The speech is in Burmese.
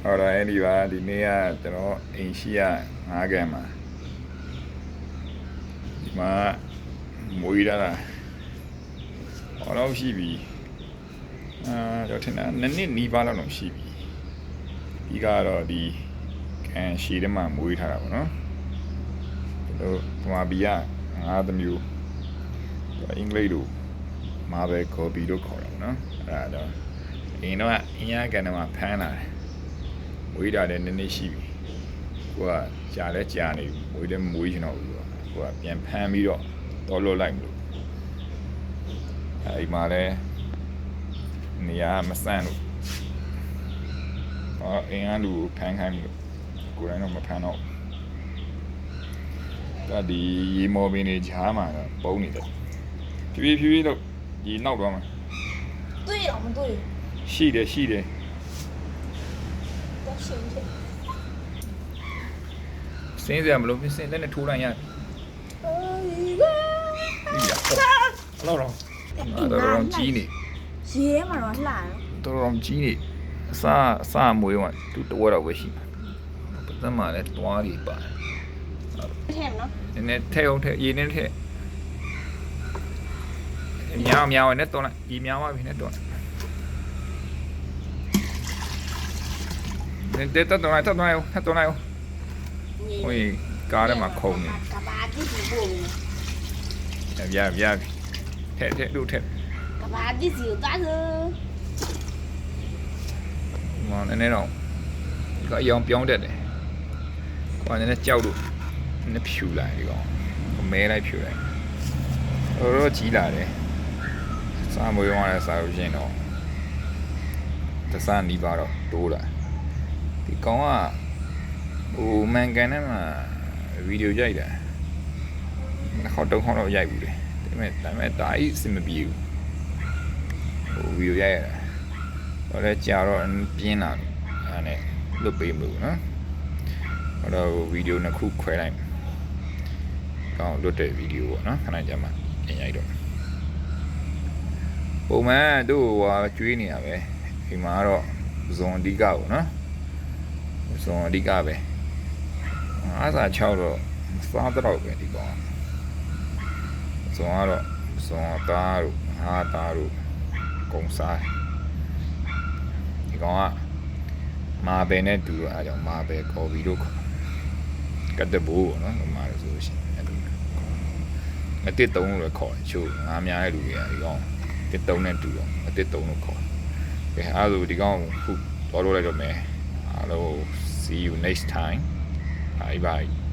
Ora any va di nea però in scia agama. Ma muira la. Oraရှိပြီတော့ထင်တာနှစ်နီးပါးလောက်တော့ရှိပြီဒီကတော့ဒီကန်ရှည်ထဲမှာမွေးထားတာပေါ့နော်တို့ဗမာပြည်ကငါးသမီးအင်္ဂလိပ်လိုမာဘယ်ကော်ပီလို့ခေါ်တာပေါ့နော်အဲ့ဒါတော့အင်းတော့အင်းရကန်ထဲမှာဖမ်းလာတယ်မွေးတာလည်းနည်းနည်းရှိပြီကိုကကြာလဲကြာနေပြီမွေးလည်းမွေးချင်တော့ဘူးကိုကပြန်ဖမ်းပြီးတော့တော်လွတ်လိုက်မလို့အဲ့မှာလဲနေရာမဆန့်လို့အင်းအားလူဖမ်းခိုင်းလို့ကိုယ်တိုင်တော့မဖမ်းတော့ဒါဒီရေမော်ပင်တွေဂျားမှာပုံနေတယ်ဖြည်းဖြည်းတော့ရေနောက်တော့မှာ对အောင်မတွေ့ရှိတယ်တော့ရှင်တယ်စင်းစရာမလိုစင်းတဲ့နဲ့ထိုးလိုက်ရပြီလောက်တော့တော်ကြီးနေရေထဲမှာတော့လှတယ်တော်ကြီးနေအစမွေးမှသူတဝက်တော့ပဲရှိမှာပတ်သက်မှလည်းတွားပြီးပါတယ်ထဲမနော်နည်းနည်းထဲအောင်ထဲရေနဲ့ထဲမြောင်နဲ့တွန်းလိုက်ရေမြောင်ပါပြီနဲ့တွန်းလိုက်တက်တွန်းလိုက်ဟိုကားထဲမှာခုံနေကဘာတိစီပို့ရထဲတို့ထဲကဘာတိစီကိုသွားစို့မောင်နည်းနည်းတော့ဒီကအယောင်ပြောင်းတတ်တယ်။ဟိုနည်းနည်းကြောက်လို့နည်းဖြူလာဒီကောင်မဲလိုက်ဖြူလိုက်တော့ကြီးလာတယ်။စားမွေးသွားတဲ့စားလို့ရှင်းတော့တဆန်နီးပါတော့တိုးလာဒီကောင်ကဟိုမန်ကန်ထဲမှာဗီဒီယိုရိုက်တာတစ်ခေါက်တော့ရိုက်ဘူးလေဒါပေမဲ့ဒါအစ်စမပြေဘူးဟိုဗီဒီယိုရိုက်ရတာတော့လည်းကြာတော့ပြင်းလာတယ်အဲ့နဲ့လွတ်ပေးမလို့နော်အဲ့တော့ဗီဒီယိုနှစ်ခုခွဲလိုက်ကောင်းလွတ်တဲ့ဗီဒီယိုပေါ့နော်ခဏကြာမှပြင်ရိုက်တော့ပုံမှန်သူ့ဟိုကျွေးနေရပဲဒီမှာတော့ဇွန်အဓိကပေါ့နော်ဇွန်အဓိကပဲအားစာ6တော့စားတော့ပဲဒီကောင်ဇွန်ကတော့ဇွန်သားတို့ဟာသားတို့ကုန်စားဒီကောင်ကမာဘယ်နဲ့တူတော့အားကြောင့်မာဘယ်ကော်ပီတို့ကတ်တဘိုးပေါ့နော်မာလို့ဆိုရှင်အဲ့လိုအတစ်3လို့ခေါ်တယ်ချို့ငါများတဲ့လူတွေကဒီကောင်တစ်3နဲ့တူတော့အတစ်3လို့ခေါ်တယ်အဲ့ဒါဆိုဒီကောင်ခုတော်လို့လိုက်တော့မယ်အားလုံး see you next time bye bye